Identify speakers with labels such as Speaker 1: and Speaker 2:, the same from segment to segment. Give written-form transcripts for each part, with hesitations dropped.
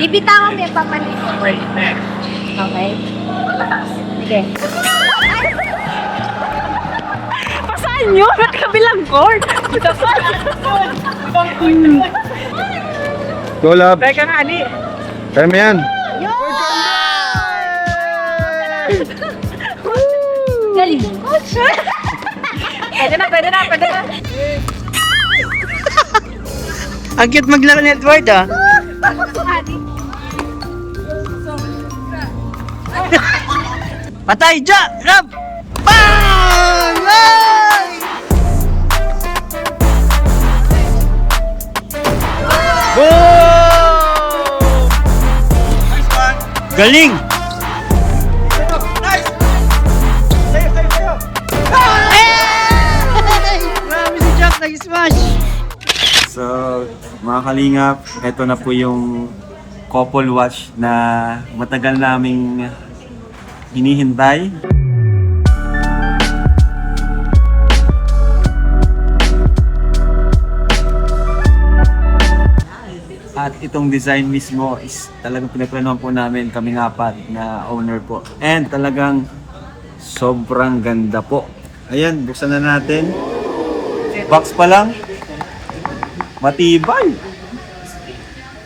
Speaker 1: Ibitawan mo yung papalit. Okay. Sige.
Speaker 2: Pasaan nyo? Ba't kabilang court?
Speaker 3: Go, love.
Speaker 2: Teka nga, Ali.
Speaker 3: Kaya mo yan.
Speaker 1: Galing.
Speaker 2: Pwede na.
Speaker 4: Ang cute maglaro ni Edward ah. Patay! Ja! Rab! Bang! Ay! Boom! Galing! Grabe si Jack nag-smash!
Speaker 3: So, mga kalingap, ito na po yung couple watch na matagal naming hinihintay. At itong design mismo is talagang pinaplanuhan po namin kaming apat na owner po. And talagang sobrang ganda po. Ayan, buksan na natin. Box pa lang. Matibay.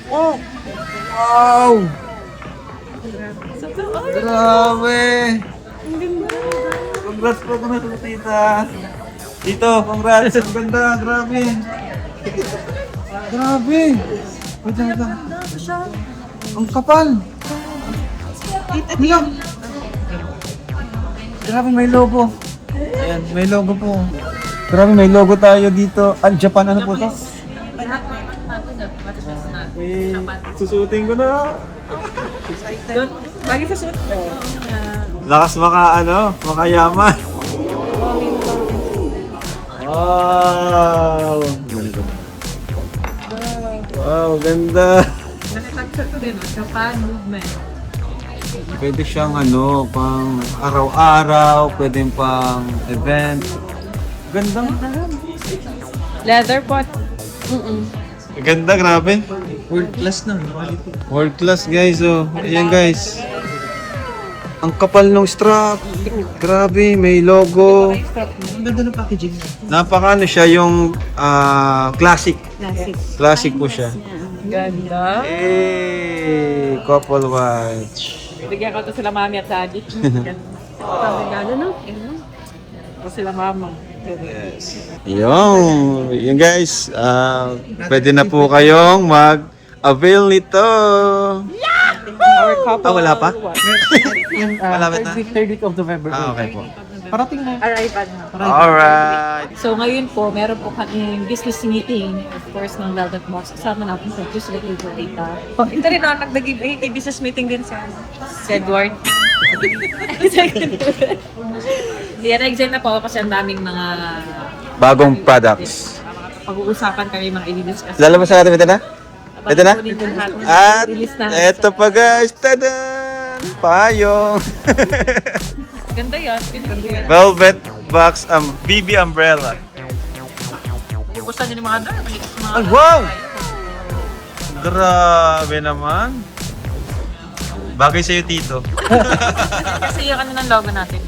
Speaker 3: Oh! Wow! Grabe! Congrats po kung ito, tita. Tito, congrats. Ang ganda. Grabe. Grabe. Wait lang. Ang kapal. Tita, grabe, may logo. Ayan, may logo po. Grabe, may logo tayo dito. Japan, ano po ito? Susutin ko na.
Speaker 2: Lagi sa suit.
Speaker 3: Lakas makayaman. Wow! Wow, ganda.
Speaker 2: Nalilagsak din, Japan movement.
Speaker 3: Pwede siyang pang araw-araw, pwede pang event. Ganda.
Speaker 2: Leather pot.
Speaker 3: Ganda, grabe.
Speaker 4: World class na.
Speaker 3: World class, guys. Oh, ayan, guys. Ang kapal ng strap. Grabe, may logo.
Speaker 4: Ang ganda ng packaging.
Speaker 3: Napaka siya yung classic. Classic po siya.
Speaker 2: Ganda.
Speaker 3: Hey, couple watch.
Speaker 2: Bigyan ko to sila mami at daddy. Ganda, no? Ito sila mama.
Speaker 3: Yes. Yung guys, pwede na po kayong mag-avail nito.
Speaker 2: Our couple.
Speaker 3: Wala pa?
Speaker 4: Malapit na. Third week of November.
Speaker 3: Okay po.
Speaker 4: Parating na.
Speaker 2: Arrival na.
Speaker 3: Alright.
Speaker 2: So ngayon po, meron po kami business meeting, of course, ng Velvet Box. Kasama natin sa Just Like Little Data. Ito rin ako, nag-give business meeting din sa Edward. Yan, na-exam na po kasi ang daming mga
Speaker 3: Bagong products.
Speaker 2: pag-uusapan kami mga i-discuss.
Speaker 3: Lalabas na natin ito na? Ito na? At
Speaker 2: Release na.
Speaker 3: ito pa guys. Tadan! Payong.
Speaker 2: Ganda yan.
Speaker 3: Velvet Box BB Umbrella.
Speaker 2: Yung gusto niyo ng mga dami.
Speaker 3: Ay, wow! Grabe naman. Bagay sa'yo, Tito.
Speaker 2: Kasi yung ano ng logo natin.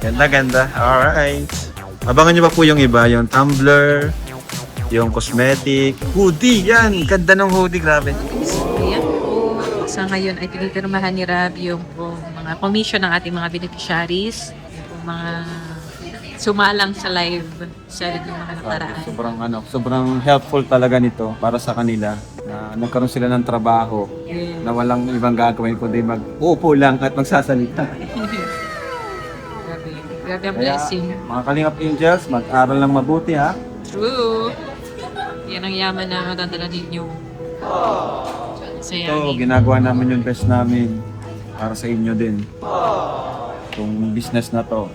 Speaker 3: Ganda. Alright. Abangan nyo pa po yung iba. Yung tumbler, yung cosmetic, hoodie. Yan. Ganda ng hoodie. Grabe.
Speaker 2: Ayan po. Sa ngayon ay pinipirmahan ni Rab yung mga commission ng ating mga beneficiaries. Yung mga sumalang sa live selling ng mga nakaraan.
Speaker 3: Sobrang helpful talaga nito para sa kanila na nagkaroon sila ng trabaho na walang ibang gagawin kundi mag-uupo lang at magsasalita.
Speaker 2: Grabe ang
Speaker 3: Kaya,
Speaker 2: blessing.
Speaker 3: mga Kalingap Angels, mag-aral lang mabuti ha.
Speaker 2: True. Yan ang yaman na madadala ninyo. Saya.
Speaker 3: Ito, ginagawa namin yung best namin para sa inyo din. Itong business na to.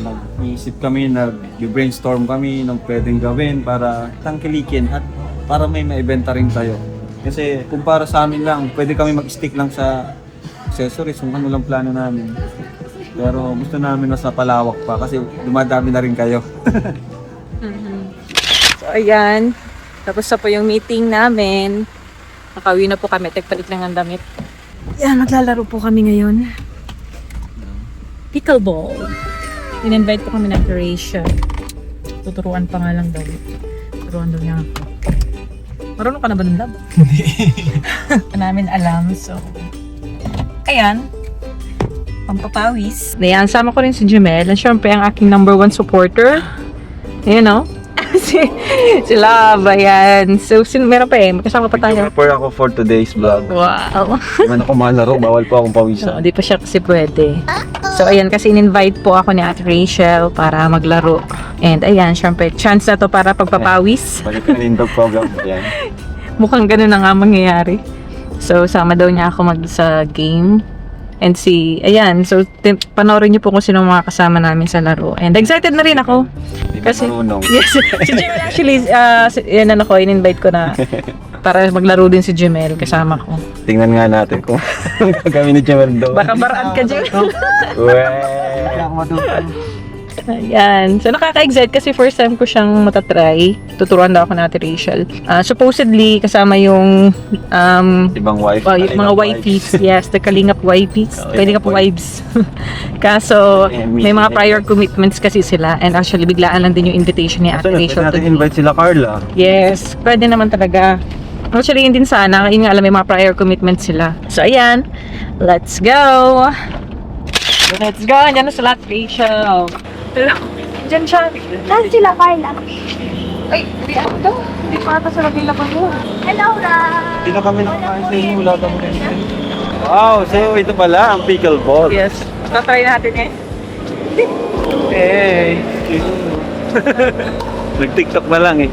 Speaker 3: Nag-iisip kami, nag-brainstorm kami ng pwedeng gawin para tangkilikin at para may maibenta rin tayo. Kasi kung para sa amin lang, pwede kami mag-stick lang sa accessories, kung ano lang plano namin. Pero gusto namin nasa palawak pa kasi dumadami na rin kayo.
Speaker 2: So ayan, tapos na po yung meeting namin. Nakauwi na po kami. Tagpalit lang ang damit. Yan, maglalaro po kami ngayon. Pickleball. In-invite po kami na Croatia. Tuturuan pa nga lang daw. Tuturuan daw niya ako. Marunong ka na ba ng lab? Hindi. namin alam. So, ayan. Pampapawis. Ayan, sama ko rin si Jemel. And syempre, ang aking #1 supporter. Ayan, no? si Love, ayan. So, meron pa magkasama pa tayo.
Speaker 3: Prepare ako for today's vlog.
Speaker 2: Wow.
Speaker 3: Hindi ako malaro, bawal po akong pawisan.
Speaker 2: So, di pa siya kasi pwede. So, ayan, kasi in-invite po ako ni Ate Rachel para maglaro. And ayan, syempre, chance na to para pagpapawis.
Speaker 3: Balik ka nindog program. Ayan.
Speaker 2: Mukhang ganun na nga mangyayari. So, sama daw niya ako sa game. And ayan, so, panoorin niyo po kung sino mga kasama namin sa laro. And excited na rin ako.
Speaker 3: Hindi ba
Speaker 2: Kasi,
Speaker 3: marunong?
Speaker 2: yes, si Jemel actually, yan ako, in-invite ko na para maglaro din si Jemel kasama ko.
Speaker 3: Tingnan nga natin kung gagawin ni Jamel doon.
Speaker 2: Baka baraan ka, Jemel. Ayan. So, nakaka-excite kasi first time ko siyang matatry. Tuturuan daw ako na Ate Rachel. Supposedly, kasama yung
Speaker 3: Ibang wife.
Speaker 2: yung mga wifeys. Yes, the Kalingap wifeys. Kalingap wives. Kaso, may mga prior commitments kasi sila. And actually, biglaan lang din yung invitation ni Ate
Speaker 3: Pwede
Speaker 2: Rachel.
Speaker 3: natin invite sila Carla.
Speaker 2: Yes, pwede naman talaga. Actually, yun din sana. Yun nga alam, may mga prior commitments sila. So, ayan. Let's go! Let's go! Andiyan na sila, Rachel. Hello. Diyan siya.
Speaker 1: Saan sila, Carla?
Speaker 2: Ay, hindi ako daw. Hindi pa ata sila bilaban mo.
Speaker 1: Hello, Ra!
Speaker 3: Hindi na kami nakakain sa inyo. Wala kami Wow, so ito pala ang pickleball.
Speaker 2: Yes. Tatry natin eh.
Speaker 3: Hey! Nag-tiktok na lang eh.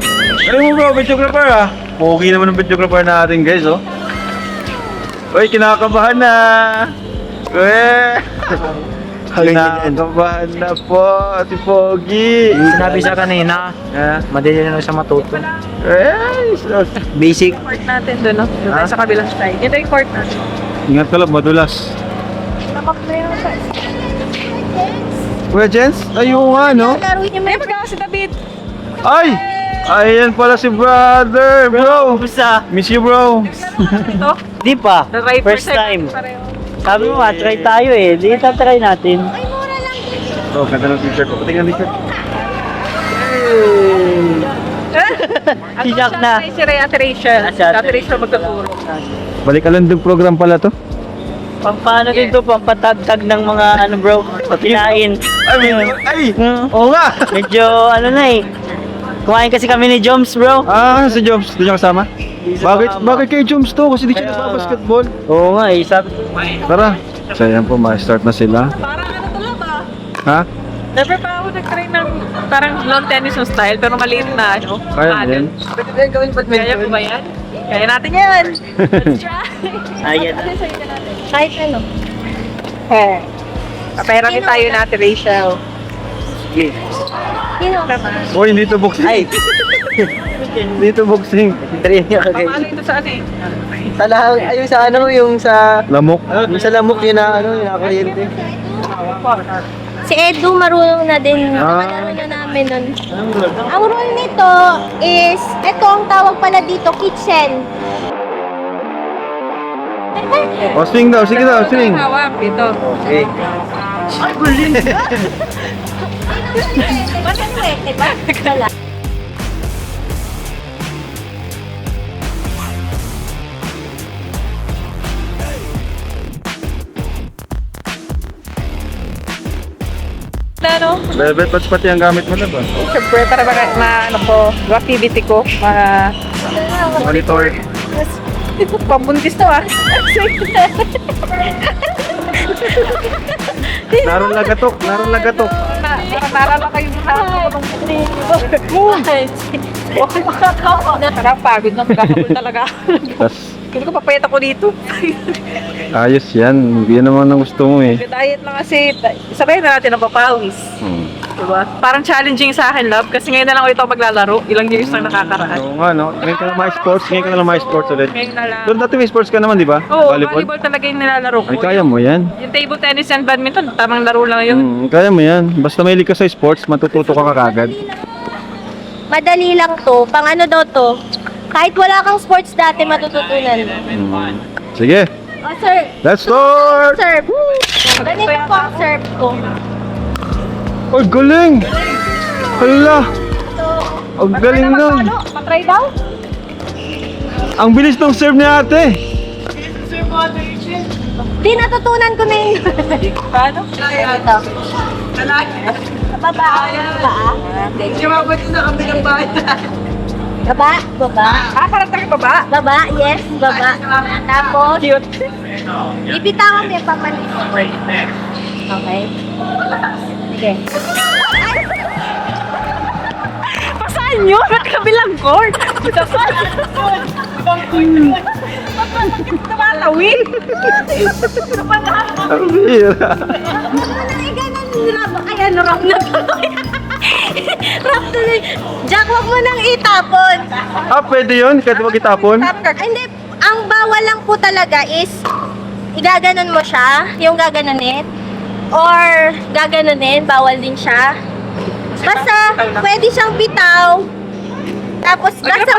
Speaker 3: Ano mo bro, videographer ah? Okay naman ang videographer natin guys oh. Uy, kinakabahan na! Uy! Kinakabahan na po, si Pogi!
Speaker 4: Sinabi sa kanina, madali na siya matuto.
Speaker 3: Eh,
Speaker 4: Basic.
Speaker 2: Court natin doon, no? Doon tayo sa kabilang side. Ito yung court natin.
Speaker 3: ingat ka lang, madulas.
Speaker 1: Tapak na yung sa...
Speaker 3: Kuya Jens, ayun nga no?
Speaker 1: Laro niyo
Speaker 2: Ay, magkaka si David!
Speaker 3: Ay! Ayan pala si brother, bro!
Speaker 4: Kumusta?
Speaker 3: Miss you bro!
Speaker 2: Ito,
Speaker 4: Di pa.
Speaker 2: the right
Speaker 4: First
Speaker 2: percent
Speaker 4: time.
Speaker 2: pareho.
Speaker 4: Sabi mo nga, try tayo eh. Di try natin.
Speaker 1: Ay, mura lang din.
Speaker 3: Oh, ganda ng t-shirt ko. Patingnan t-shirt.
Speaker 2: Ako
Speaker 4: Jack
Speaker 2: siya,
Speaker 4: na.
Speaker 2: Si Ate Rachel.
Speaker 4: Si Ate
Speaker 2: Ate Rachel magtuturo.
Speaker 3: Balik ka lang ng program pala to.
Speaker 4: Paano din to, pampatagtag ng mga bro, pagkinain.
Speaker 3: Ay! Oo nga!
Speaker 4: Medyo na eh. Kumain kasi kami ni Joms bro.
Speaker 3: Ah, si Jobs. Di niya kasama? Bakit kay Joms to? Kasi di siya
Speaker 4: Kaya-
Speaker 3: nagbabasketball.
Speaker 4: Oo nga eh, sabi ko.
Speaker 3: Tara. So ayan po, ma-start na sila.
Speaker 2: Parang ano to lang ba?
Speaker 3: Ha?
Speaker 2: Never pa ako nag-try ng parang lawn tennis yung style, pero maliit na ano.
Speaker 3: Kaya mo
Speaker 2: paddle.
Speaker 3: yan?
Speaker 2: Pwede din gawin badminton. Kaya po ba yan? Kaya natin yan! Let's try!
Speaker 4: Ayan.
Speaker 1: Kahit ano.
Speaker 2: Eh. Paperamin tayo na Ate Rachel.
Speaker 1: Yun o.
Speaker 3: Uy, hindi to boxing.
Speaker 4: Ay!
Speaker 3: Hindi to boxing.
Speaker 4: Try niya kagay.
Speaker 2: Paano ito sa ano eh?
Speaker 4: Sa lahang, ayun sa yung sa...
Speaker 3: Lamok.
Speaker 4: Yung sa lamok yun na yung nakakuryente.
Speaker 1: Si Edu marunong na din.
Speaker 3: Ah.
Speaker 1: Nakalaro na namin nun. Ang rule nito is, ito ang tawag pala dito, kitchen.
Speaker 3: O, swing daw. Sige daw, swing.
Speaker 2: Hawak dito.
Speaker 4: Okay.
Speaker 1: Ba't ano eh? Diba? Wala.
Speaker 2: Ano?
Speaker 3: Velvet patch pati ang gamit mo na ba?
Speaker 2: Siyempre, para ano ko, activity ko,
Speaker 3: Monitor.
Speaker 2: pambuntis to ah.
Speaker 3: Naroon lagatok. Naroon lagatok.
Speaker 2: Naalala kayo sa Parang pagod na, magkakabol talaga.
Speaker 3: Tas,
Speaker 2: Hindi ko papayat ako dito.
Speaker 3: ayos yan. Hindi naman ang gusto mo eh.
Speaker 2: Diet lang kasi, sabayin na natin ang papawis. Diba? Parang challenging sa akin, love. Kasi ngayon na lang ulit ako maglalaro. Ilang years lang nakakaraan.
Speaker 3: Oo nga, no? Ngayon ka na may sports. Ngayon ka na may sports ulit.
Speaker 2: Ngayon na lang.
Speaker 3: Doon dati may sports ka naman, di ba?
Speaker 2: Oo, volleyball talaga yung nilalaro ko.
Speaker 3: Ay, kaya mo yan.
Speaker 2: Yung table tennis and badminton, tamang laro lang yun.
Speaker 3: Kaya mo yan. Basta may ka sa sports, matututo ka kagad.
Speaker 1: Madali lang to. Pang ano daw to? Kahit wala kang sports dati, matututunan mo.
Speaker 5: Sige,
Speaker 1: Oh, sir.
Speaker 5: let's start!
Speaker 1: Serve. Ganito po ang serve ko.
Speaker 5: Oh, galing! Hala,
Speaker 1: So,
Speaker 5: ang galing nun.
Speaker 2: Patry daw?
Speaker 5: Ang bilis ng serve ni ate.
Speaker 1: di natutunan ko na yun.
Speaker 2: Paano?
Speaker 1: Ito. Baba. Baba. Baba.
Speaker 2: Parang tayo baba.
Speaker 1: Baba. Yes. Baba. Tapos,
Speaker 2: Cute.
Speaker 1: ipitawan mo yung papalit. Okay. Sige.
Speaker 2: Pasaan yun? Ba't kabilang court? Pasaan yun? Tumatawid.
Speaker 5: Ang bira.
Speaker 1: Ay, ganun. Rap. Ay, ano, rap na tuloy. Rap tuloy. Jack, wag mo nang itapon.
Speaker 5: Ah, pwede yun? Kahit wag itapon?
Speaker 1: Hindi. Ang bawal lang po talaga is igaganon mo siya, yung gaganunin. Or gaganunin, bawal din siya. Basta, pwede siyang bitaw. Tapos, basta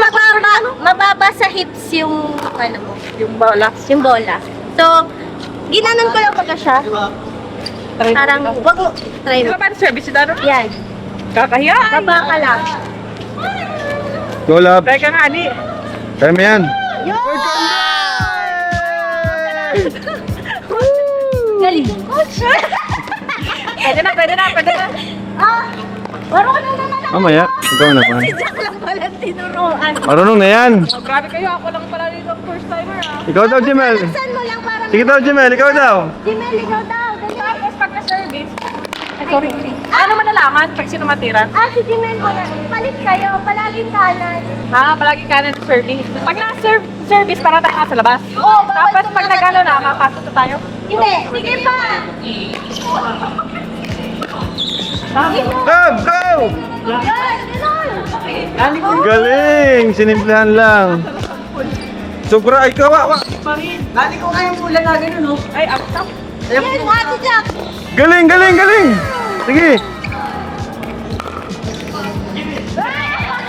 Speaker 1: mababa sa hips yung, ano mo,
Speaker 2: Yung bola.
Speaker 1: yung bola. So, ginanon ko lang pagka siya. Parang, wag mo, try mo.
Speaker 2: Ano ba ang service na doon?
Speaker 1: Yan.
Speaker 2: Kakahiya.
Speaker 1: Baba ka lang.
Speaker 5: Go, love.
Speaker 2: Try ka nga, Ali.
Speaker 5: Kaya mo yan.
Speaker 1: Galing yung coach.
Speaker 2: Pwede na, pwede na, pwede na.
Speaker 1: Ah, marunong naman ako.
Speaker 5: Mamaya, ikaw naman.
Speaker 1: Si Jack lang pala tinuruan.
Speaker 5: Marunong na yan.
Speaker 2: Oh, grabe kayo, ako lang pala dito ang first timer ah.
Speaker 5: Ikaw daw, Jemel.
Speaker 1: Saan mo lang para
Speaker 5: Sige daw, Jemel. Ikaw daw.
Speaker 1: Jimel, ikaw daw. Dali.
Speaker 2: Tapos pagka-service, sorry. Ano malalaman pag sino matiran?
Speaker 1: Ah, si Jimel mo na. Palit kayo. Palaging kanan.
Speaker 2: Palagi kanan ng service. Pag na-service, para tayo nasa labas.
Speaker 1: Oo, bawal
Speaker 2: Tapos pag
Speaker 1: tumakas.
Speaker 2: nagano na, makapasok na tayo.
Speaker 1: Hindi. Sige pa.
Speaker 5: Go, go!
Speaker 1: Yan, ganun.
Speaker 5: Galing! Sinimplahan lang. Sobra, ikaw, wa.
Speaker 2: Ay, ako sa.
Speaker 1: Yan, Ate Jack.
Speaker 5: Galing, galing, galing! Sige.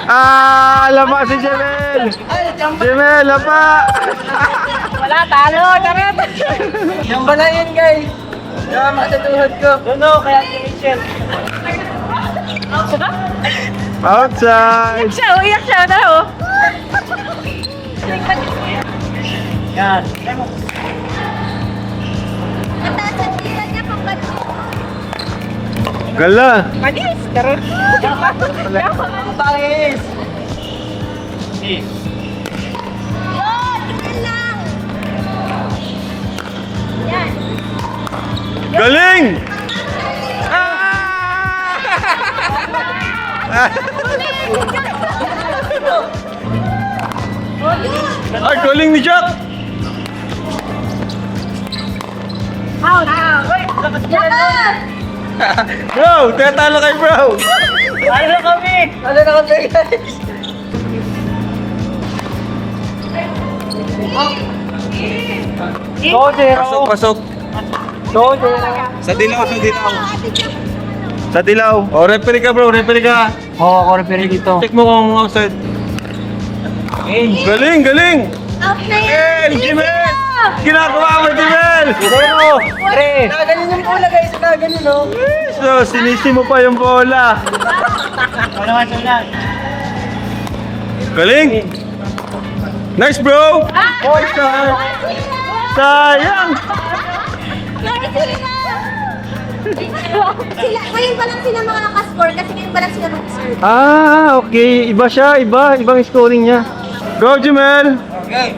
Speaker 5: Ah, lapa si Jemel! Jemel, lapa!
Speaker 2: Wala, talo, charot.
Speaker 4: Yung bala yun, guys. Kaya matatuhod ko. No, kaya Rachel.
Speaker 5: Outside!
Speaker 2: Siya, uyak siya, talo.
Speaker 4: Yan.
Speaker 1: Mataas ang tira niya pang bato.
Speaker 5: Gala!
Speaker 2: Manis, charot.
Speaker 4: Pangis.
Speaker 1: Yun, ganun lang. Yan.
Speaker 5: Galing! Ay, galing ni Jack!
Speaker 1: Jack!
Speaker 5: Bro, tetalo kay bro!
Speaker 4: Ano na kami? Ano na kami, guys? Go, Jero.
Speaker 3: Pasok, pasok.
Speaker 4: Go, Jero.
Speaker 3: Sa dilaw, sa dilaw.
Speaker 1: Ate Jack.
Speaker 5: Sa dilaw.
Speaker 3: O, referee ka bro, referee ka.
Speaker 4: Oo, ako referee dito.
Speaker 3: Check mo kung outside.
Speaker 5: Galing, galing!
Speaker 1: Out na yan.
Speaker 5: Jemel! Jemel! Ginagawa mo, Jemel!
Speaker 4: Jero. Pre. Naganin yung bola, guys. Naganin, no?
Speaker 5: So, sinisi mo pa yung bola.
Speaker 4: Ano naman siya yan?
Speaker 5: Galing! Nice, bro!
Speaker 4: Boy, sir.
Speaker 5: Sayang!
Speaker 1: Sorry, sila. Sila, ngayon pa lang sila makaka-score kasi ngayon pa lang sila mag-serve.
Speaker 5: Ah, okay. Iba siya, iba. Ibang scoring niya. Go, Jemel!
Speaker 4: Okay.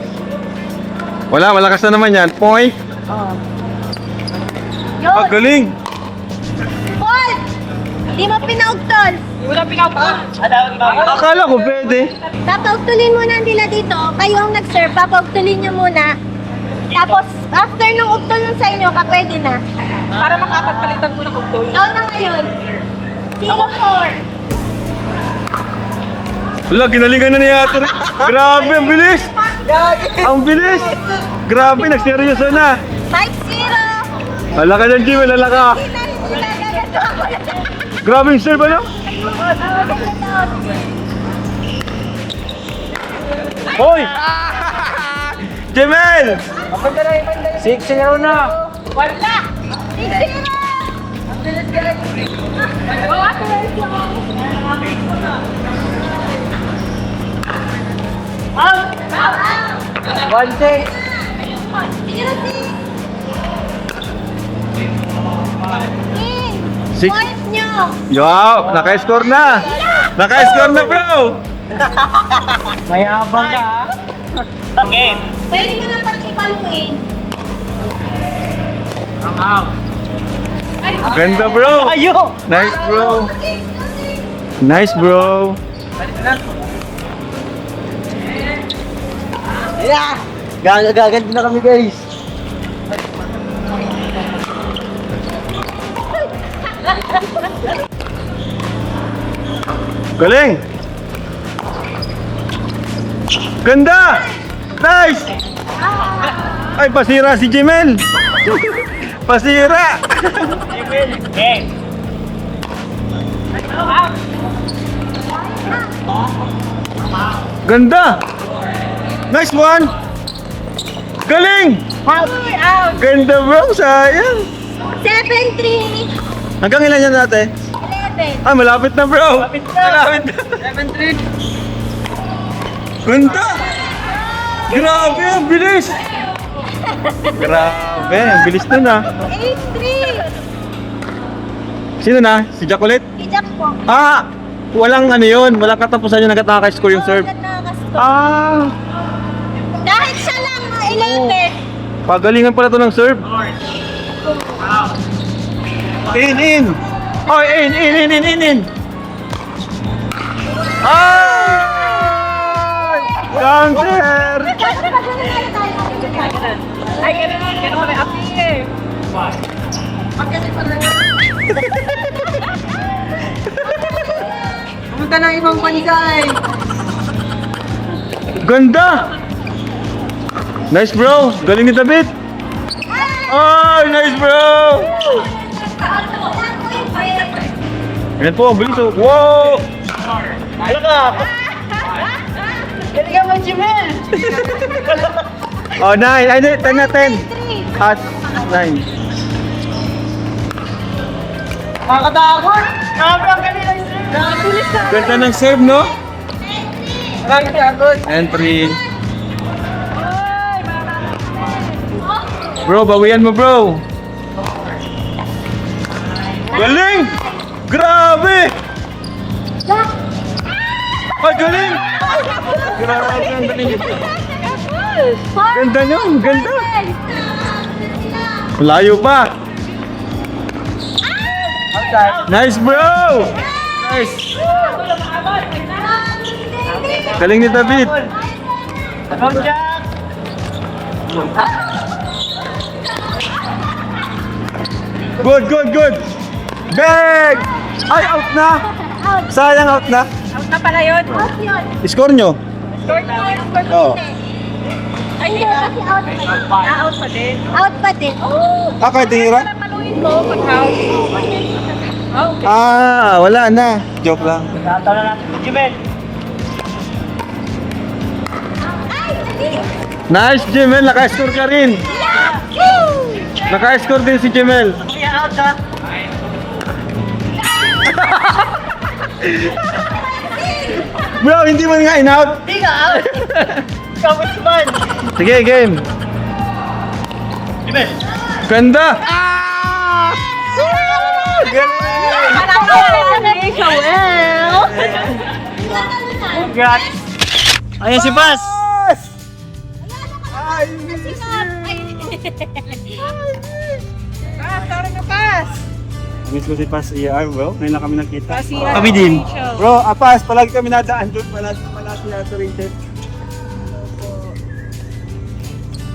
Speaker 5: Wala, malakas na naman yan. Point.
Speaker 1: Yun.
Speaker 5: Ah, galing!
Speaker 1: Paul! Di mo pinaugtol.
Speaker 2: Wala pinapakot.
Speaker 5: Akala ko pwede.
Speaker 1: Papaugtulin muna nila dito. Kayo ang nag-serve, papaugtulin nyo muna. Tapos, after nung ugtol nun sa inyo, pwede na.
Speaker 2: Para makapagpalitan mo ng kugtol.
Speaker 1: Ikaw na ngayon. 0-4.
Speaker 5: Wala, ginalingan na niya ito. Grabe, ang bilis! Ang bilis! Grabe, nagseryoso na.
Speaker 1: 5-0.
Speaker 5: Hala ka dyan, Jimmy, hala ka. Grabe yung serve, ano? Hoy! Jemel! 6-0 na!
Speaker 1: Wala!
Speaker 4: 1-6.
Speaker 5: Six.
Speaker 1: Point nyo!
Speaker 5: Wow! Naka-score na! Naka-score na, bro!
Speaker 4: May abang ka ha? Okay.
Speaker 1: Pwede mo na pag-ipaluin.
Speaker 5: Ganda, bro!
Speaker 4: Ayo!
Speaker 5: Nice, bro! Nice, bro!
Speaker 4: Yeah! Gaganti na kami guys.
Speaker 5: Galing! Ganda! Nice! Ay, pasira si Jemel! Pasira! Ganda! Nice one! Galing! Ganda, bro! Sayang!
Speaker 1: 7-3.
Speaker 5: Hanggang ilan yan natin?
Speaker 1: 11.
Speaker 5: Ah, malapit na, bro! Malapit na!
Speaker 4: 7-3.
Speaker 5: Ganda! Grabe, ang bilis! Grabe, ang bilis nun ah.
Speaker 1: 8-3.
Speaker 5: Sino na? Si Jack ulit?
Speaker 1: Hijak po.
Speaker 5: Ah! Walang ano yun, walang katapusan yung nakaka-score yung serve. Ah!
Speaker 1: Dahil siya lang, 11.
Speaker 5: Pagalingan pala to ng serve. In! Oh, in! Ay! Counter!
Speaker 2: Ay, ganun kami api eh. Pumunta ng ibang panisay.
Speaker 5: Ganda! Nice, bro! Galing ni David! Ay, nice, bro! Ayan po, ang bilis oh. Wow!
Speaker 4: Galingan mo, Jimel!
Speaker 5: Oh, 9. Ay, 10 na 10. At 9.
Speaker 4: Makakatakot! Grabe ang kanila yung
Speaker 5: Ganda ng serve, no?
Speaker 4: Makakatakot!
Speaker 5: Entry. Bro, bawian mo, bro. Galing! Grabe! Ay, galing! Grabe, ang galing. Ganda nyo, ganda. Malayo pa. Nice, bro! Nice. Galing ni David.
Speaker 4: Come, Jack!
Speaker 5: Good. Bag! Ay, out na! Sayang, out na.
Speaker 2: Out na pala yun.
Speaker 1: Out yun.
Speaker 5: Score nyo?
Speaker 2: Short na yun.
Speaker 5: Oo.
Speaker 1: Ay, hindi kasi out pa din.
Speaker 2: Out pa din.
Speaker 1: Out pa din. Oh!
Speaker 5: Ah, kahit tinira?
Speaker 2: Paluin mo pag out. Okay.
Speaker 5: Ah, wala na. Joke lang.
Speaker 4: Tatala natin si Jimel!
Speaker 1: Ay, hindi.
Speaker 5: Nice, Jemel. Naka-score ka rin.
Speaker 1: Woo!
Speaker 5: Naka-score din si Jemel.
Speaker 4: Kuya out ha!
Speaker 5: Bro, hindi mo nga in-out.
Speaker 4: Hindi ka out! Kapit man!
Speaker 5: Sige, game.
Speaker 4: Jimel!
Speaker 5: Ganda! Ah! Galing!
Speaker 4: Congrats! Ayan si Bas!
Speaker 5: Ay,
Speaker 2: Tara na, pass.
Speaker 5: miss ko si Pas ER, bro. Ngayon lang kami nakita.
Speaker 2: Pas ER.
Speaker 5: Kami din.
Speaker 2: Rachel.
Speaker 5: Bro, Pas, palagi kami nadaan doon. Palagi siya rated.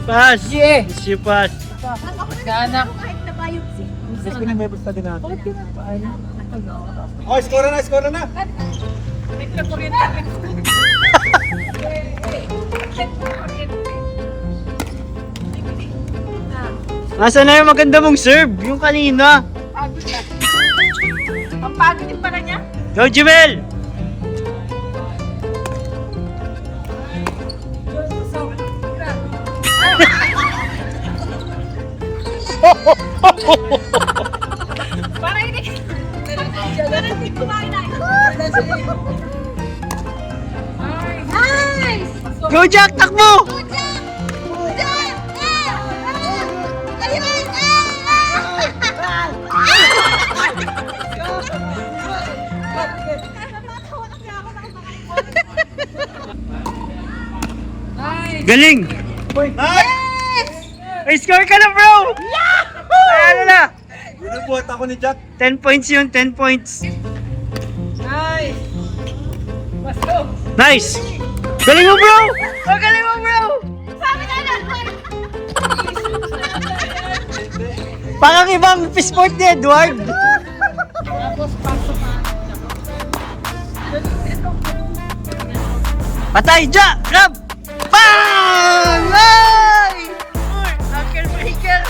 Speaker 4: Pas! Yeah! Miss you, Pas!
Speaker 2: Sana.
Speaker 5: Gusto ko na may basta din natin. Oh, score na!
Speaker 2: May kuryente.
Speaker 4: Nasaan na yung maganda mong serve? Yung kanina!
Speaker 2: Pagod na. Ang pagod din pala niya.
Speaker 4: Go, Jimel!
Speaker 2: Para hindi kumain na.
Speaker 1: Nice!
Speaker 4: Go Jack, takbo! Galing! May score ka na, bro! Ano na?
Speaker 3: Binubuhat ako ni Jack.
Speaker 4: 10 points yun, 10 points. Nice! Galing mo, bro! Oh, galing mo, bro! Parang ibang sport ni Edward. Patay, Ja! Grab! Bang! Ay! Knuckle breaker!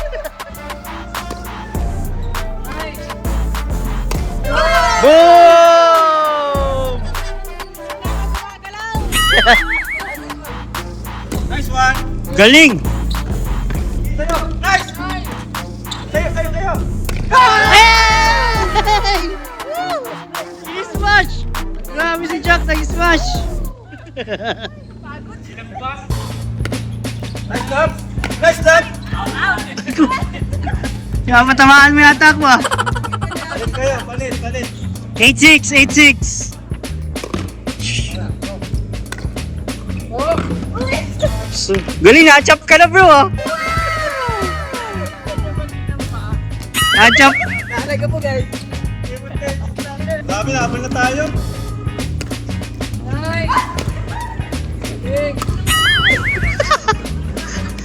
Speaker 4: Boom!
Speaker 3: Nice one!
Speaker 4: Galing!
Speaker 3: Nice! Kayo!
Speaker 4: Hey! I-smash! Grabe si Jack, nag-smash!
Speaker 3: Nice love! Nice love!
Speaker 4: Kaya matamaan mo yata ako ah.
Speaker 3: Palit kayo, palit.
Speaker 4: 8-6, 8-6. So, galing, na-chop ka na bro ah. Na-chop.
Speaker 3: Dami, habol na tayo.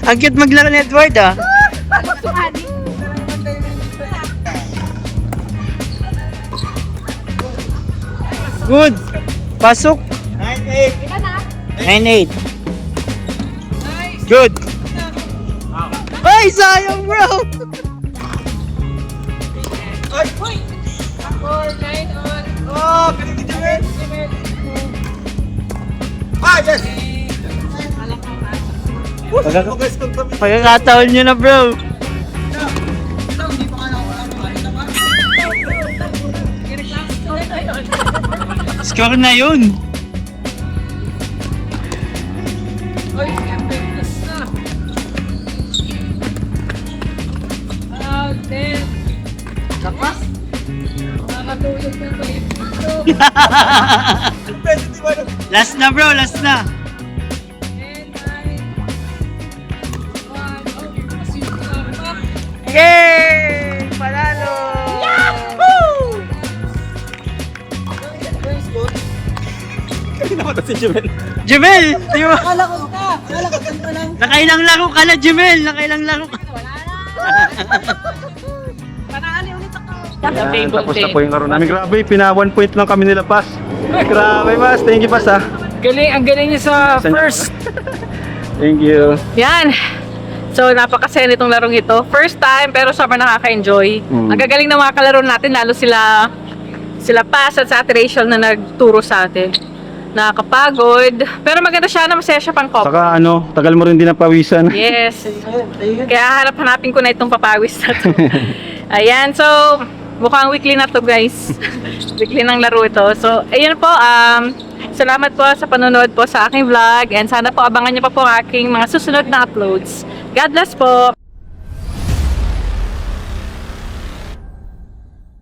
Speaker 4: Ang cute maglaro ni Edward ah. Good. Pasok.
Speaker 3: 9-8.
Speaker 4: 9-8. Good. Ay, sayang bro.
Speaker 3: Oh, galing ni Jamel. Ah, yes! Mag-score kami.
Speaker 4: Pagkakataon nyo na bro. Score na yun. Last na bro, last na. Yay! Panalo! Yahoo! Jemel! Di ba? Nakailang laro ka na, Jemel! Nakailang laro ka.
Speaker 5: Tapos na po yung laro namin. Grabe, pina 1 point lang kami nila, Pas. Grabe, Pas. Thank you, Pas, ha.
Speaker 2: Ang galing niya sa first.
Speaker 5: Thank you.
Speaker 2: Yan. So, napakasaya nitong larong ito. First time, pero sobrang nakaka-enjoy. Ang gagaling ng mga kalaro natin, lalo sila Paz at sa Ate Rachel na nagturo sa atin. Nakakapagod. Pero maganda siya na masaya siya pang cop.
Speaker 5: Saka tagal mo rin din napawisan.
Speaker 2: Yes. Kaya hanapin ko na itong papawis na to. Ayan, so mukhang weekly na to guys. Weekly ng laro ito. So, ayun po, salamat po sa panonood po sa aking vlog and sana po abangan niyo pa po ang aking mga susunod na uploads. God bless po!